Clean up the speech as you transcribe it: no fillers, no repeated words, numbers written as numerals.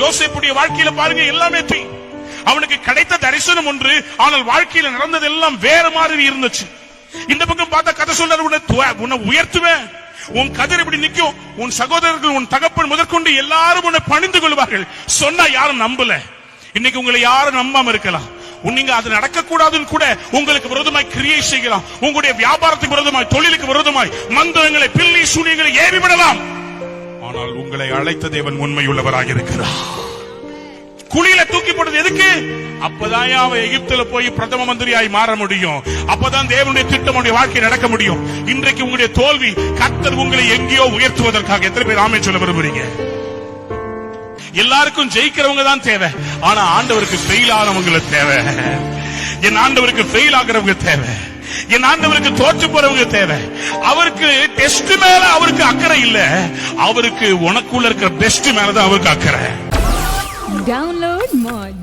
யோசேப்புடைய வாழ்க்கையில பாருங்க, எல்லாமே அவனுக்கு கிடைத்த தரிசனம் ஒன்று, ஆனால் வாழ்க்கையில நடந்தது எல்லாம் வேற மாதிரி இருந்துச்சு. இந்த பக்கம் பார்த்தா கதை சொல்றாரு, உன்னை உயர்த்துவேன், உன் கதிர் இப்படி நிற்கும், உன் சகோதரர்கள் உன் தகப்பன் முதற்கொண்டு எல்லாரும் உன்னை பணிந்து கொள்வார்கள் சொன்னா யாரும் நம்பல. இன்னைக்கு உங்களை யாரும் நம்பாம இருக்கலாம். நீங்க அது நடக்கக்கூடாதுன்னு கூட உங்களுக்கு விரோதமாய் கிரியை செய்யலாம். உங்களுடைய வியாபாரத்துக்கு விரோதமாய், தொழிலுக்கு விரோதமாய் மந்திரங்களை, பில்லி சூனியங்களை ஏவி விடலாம். ஆனால் உங்களை அழைத்த தேவன் உண்மையுள்ளவராக இருக்கிறார். குழியில தூக்கி போட்டது எதுக்கு? அப்பதான் அவன் எகிப்துல போய் பிரதம மந்திரியாய் மாற முடியும். அப்பதான் தேவனுடைய திட்டமுடைய வாழ்க்கை நடக்க முடியும். இன்றைக்கு உங்களுடைய தோல்வி கர்த்தர் உங்களை எங்கேயோ உயர்த்துவதற்காக. எத்தனை பேர் ஆமென் சொல்ல விரும்புறீங்க? எல்லாருக்கும் ஜெயிக்கிறவங்க தான் தேவை, ஆனா ஆண்டவருக்கு ஃபெயில் ஆனவங்க தேவை. என் ஆண்டவருக்கு ஃபெயில் ஆகிறவங்க தேவை. என் ஆண்டவருக்கு தோற்று போறவங்க தேவை. அவருக்கு டெஸ்ட் மேல அவருக்கு அக்கறை இல்ல, அவருக்கு உனக்குள்ள இருக்கிற பெஸ்ட் மேலதான் அவருக்கு அக்கறை. Download Moj.